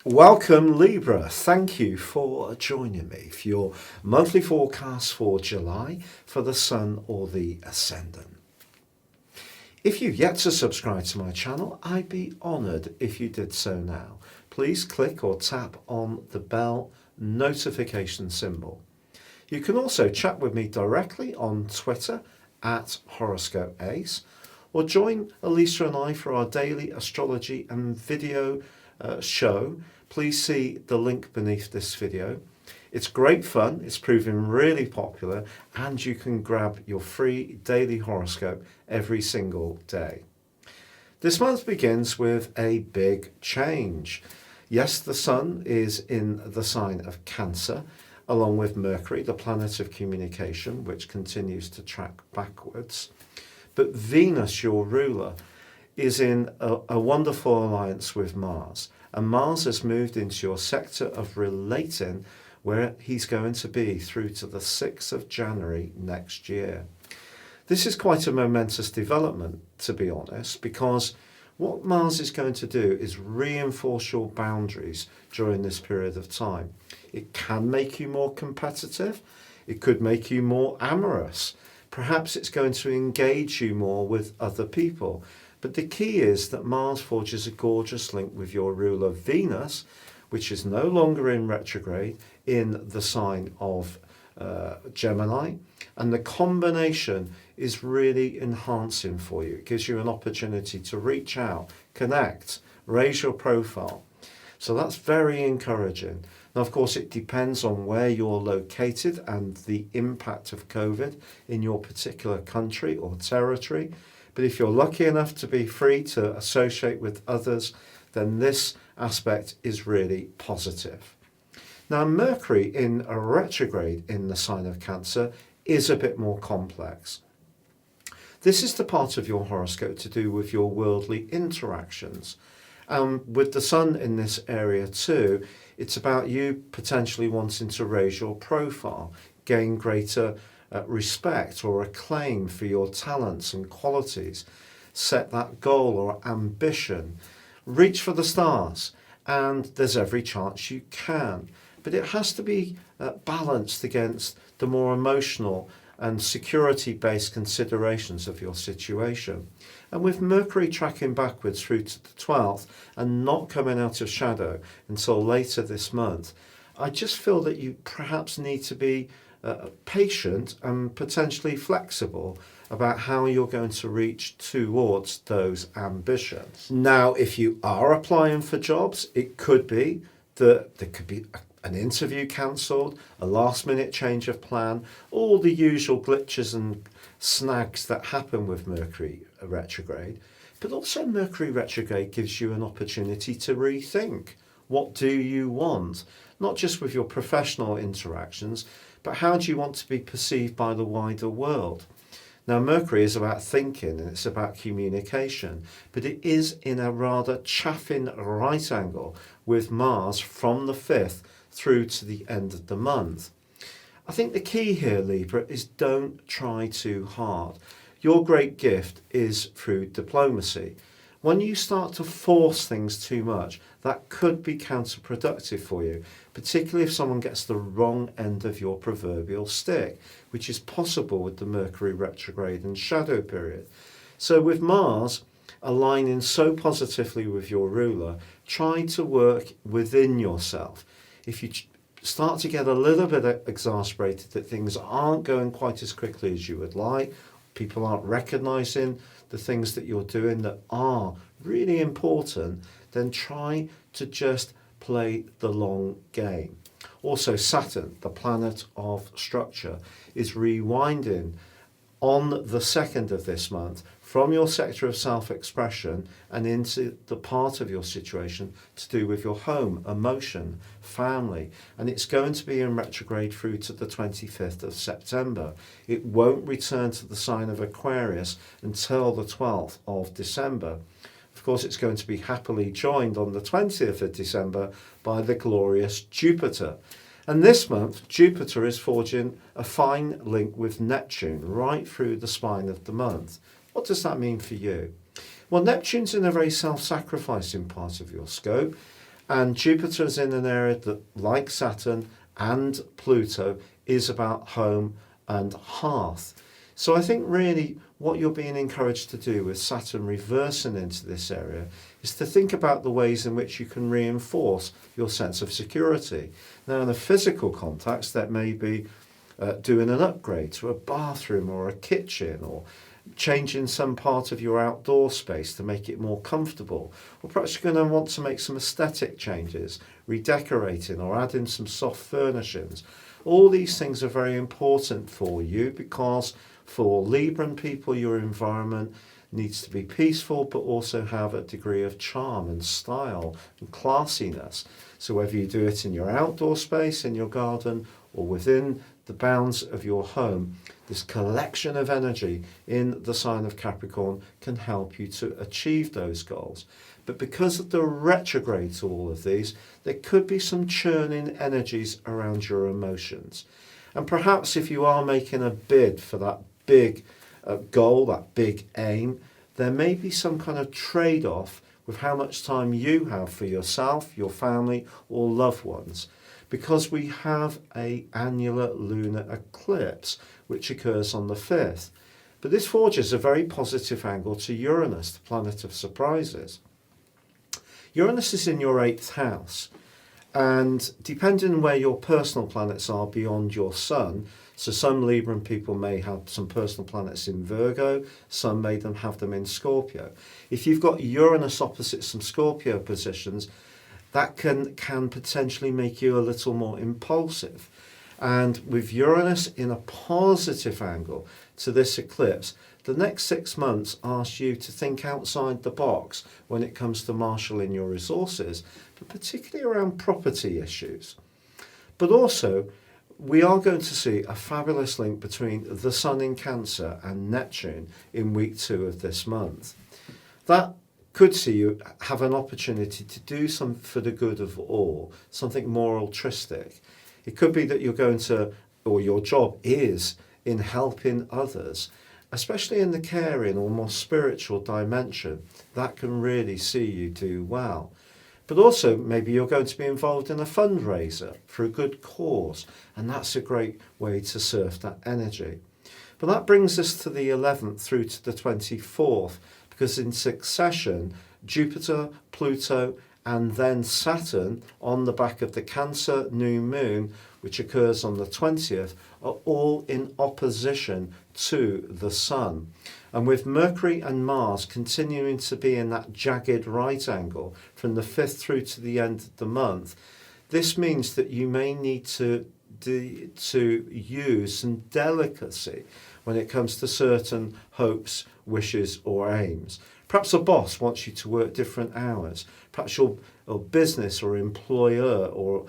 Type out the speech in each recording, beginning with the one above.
Welcome Libra, thank you for joining me for your monthly forecast for July for the Sun or the Ascendant. If you've yet to subscribe to my channel, I'd be honoured if you did so now. Please click or tap on the bell notification symbol. You can also chat with me directly on Twitter at Horoscope Ace, or join Elisa and I for our daily astrology and video show. Please see the link beneath this video. It's great fun, it's proving really popular, and you can grab your free daily horoscope every single day. This month begins with a big change. Yes, the Sun is in the sign of Cancer, along with Mercury, the planet of communication, which continues to track backwards. But Venus, your ruler, is in a wonderful alliance with Mars. And Mars has moved into your sector of relating, where he's going to be through to the 6th of January next year. This is quite a momentous development, to be honest, because what Mars is going to do is reinforce your boundaries during this period of time. It can make you more competitive. It could make you more amorous. Perhaps it's going to engage you more with other people. But the key is that Mars forges a gorgeous link with your ruler Venus, which is no longer in retrograde, in the sign of Gemini. And the combination is really enhancing for you. It gives you an opportunity to reach out, connect, raise your profile. So that's very encouraging. Now, of course, it depends on where you're located and the impact of COVID in your particular country or territory. But if you're lucky enough to be free to associate with others, then this aspect is really positive. Now, Mercury in a retrograde in the sign of Cancer is a bit more complex. This is the part of your horoscope to do with your worldly interactions. With the Sun in this area too, it's about you potentially wanting to raise your profile, gain greater respect or acclaim for your talents and qualities, set that goal or ambition, reach for the stars, and there's every chance you can. But it has to be balanced against the more emotional and security-based considerations of your situation. And with Mercury tracking backwards through to the 12th and not coming out of shadow until later this month, I just feel that you perhaps need to be patient and potentially flexible about how you're going to reach towards those ambitions. Now, if you are applying for jobs, it could be that there could be an interview cancelled, a last minute change of plan, all the usual glitches and snags that happen with Mercury retrograde. But also Mercury retrograde gives you an opportunity to rethink. What do you want? Not just with your professional interactions, but how do you want to be perceived by the wider world? Now, Mercury is about thinking and it's about communication, but it is in a rather chaffing right angle with Mars from the 5th through to the end of the month. I think the key here, Libra, is don't try too hard. Your great gift is through diplomacy. When you start to force things too much, that could be counterproductive for you, particularly if someone gets the wrong end of your proverbial stick, which is possible with the Mercury retrograde and shadow period. So with Mars aligning so positively with your ruler, try to work within yourself. If you start to get a little bit exasperated that things aren't going quite as quickly as you would like, people aren't recognizing the things that you're doing that are really important, then try to just play the long game. Also, Saturn, the planet of structure, is rewinding on the 2nd of this month from your sector of self-expression and into the part of your situation to do with your home, emotion, family. And it's going to be in retrograde through to the 25th of September. It won't return to the sign of Aquarius until the 12th of December. Of course, it's going to be happily joined on the 20th of December by the glorious Jupiter. And this month, Jupiter is forging a fine link with Neptune right through the spine of the month. What does that mean for you? Well, Neptune's in a very self-sacrificing part of your scope, And Jupiter is in an area that, like Saturn and Pluto, is about home and hearth. So I think really what you're being encouraged to do with Saturn reversing into this area is to think about the ways in which you can reinforce your sense of security. Now, in a physical context, that may be doing an upgrade to a bathroom or a kitchen, or changing some part of your outdoor space to make it more comfortable. Or perhaps you're going to want to make some aesthetic changes, redecorating or adding some soft furnishings. All these things are very important for you, because for Libran people, your environment needs to be peaceful but also have a degree of charm and style and classiness. So whether you do it in your outdoor space, in your garden, or within the bounds of your home, this collection of energy in the sign of Capricorn can help you to achieve those goals. But because of the retrograde to all of these, there could be some churning energies around your emotions. And perhaps if you are making a bid for that big goal, that big aim, there may be some kind of trade-off with how much time you have for yourself, your family, or loved ones, because we have an annular lunar eclipse which occurs on the 5th. But this forges a very positive angle to Uranus, the planet of surprises. Uranus is in your 8th house, and depending on where your personal planets are beyond your sun, so some Libran people may have some personal planets in Virgo, some may have them in Scorpio. If you've got Uranus opposite some Scorpio positions, that can potentially make you a little more impulsive. And with Uranus in a positive angle to this eclipse, the next 6 months asks you to think outside the box when it comes to marshalling your resources, but particularly around property issues. But also, we are going to see a fabulous link between the Sun in Cancer and Neptune in week 2 of this month. That could see you have an opportunity to do something for the good of all, something more altruistic. It could be that you're going to, or your job is in helping others, especially in the caring or more spiritual dimension. That can really see you do well. But also maybe you're going to be involved in a fundraiser for a good cause, and that's a great way to surf that energy. But that brings us to the 11th through to the 24th, because in succession, Jupiter, Pluto, and then Saturn on the back of the Cancer new moon, which occurs on the 20th, are all in opposition to the Sun. And with Mercury and Mars continuing to be in that jagged right angle from the 5th through to the end of the month, this means that you may need to use some delicacy when it comes to certain hopes, wishes, or aims. Perhaps a boss wants you to work different hours. Perhaps your business or employer or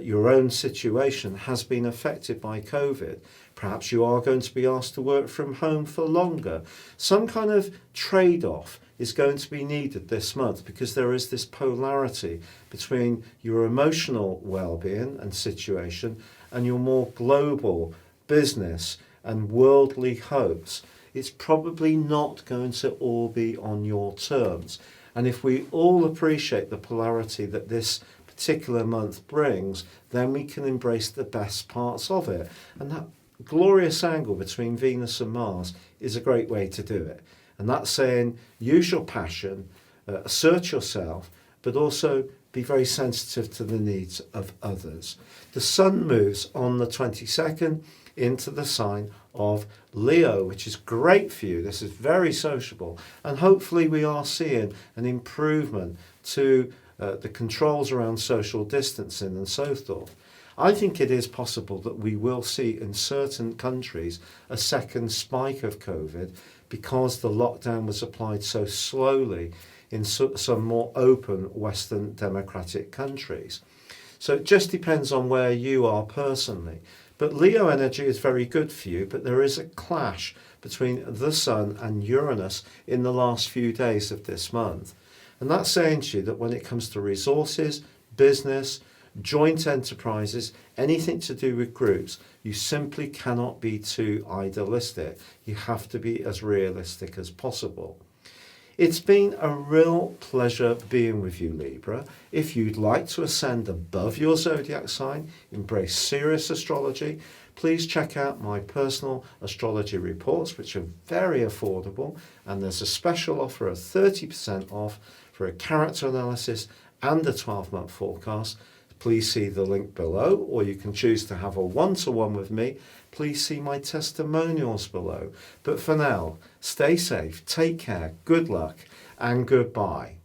your own situation has been affected by COVID. Perhaps you are going to be asked to work from home for longer. Some kind of trade-off is going to be needed this month, because there is this polarity between your emotional well-being and situation and your more global business and worldly hopes. It's probably not going to all be on your terms. And if we all appreciate the polarity that this particular month brings, then we can embrace the best parts of it. And that glorious angle between Venus and Mars is a great way to do it. And that's saying use your passion, assert yourself, but also be very sensitive to the needs of others. The Sun moves on the 22nd into the sign of Leo, which is great for you. This is very sociable, and hopefully we are seeing an improvement to the controls around social distancing and so forth. I think it is possible that we will see in certain countries a second spike of COVID, because the lockdown was applied so slowly in some more open Western democratic countries. So it just depends on where you are personally. But Leo energy is very good for you, but there is a clash between the Sun and Uranus in the last few days of this month. And that's saying to you that when it comes to resources, business, joint enterprises, anything to do with groups, you simply cannot be too idealistic. You have to be as realistic as possible. It's been a real pleasure being with you, Libra. If you'd like to ascend above your zodiac sign, embrace serious astrology, please check out my personal astrology reports, which are very affordable, and there's a special offer of 30% off for a character analysis and a 12-month forecast. Please see the link below, or you can choose to have a one-to-one with me. Please see my testimonials below. But for now, stay safe, take care, good luck, and goodbye.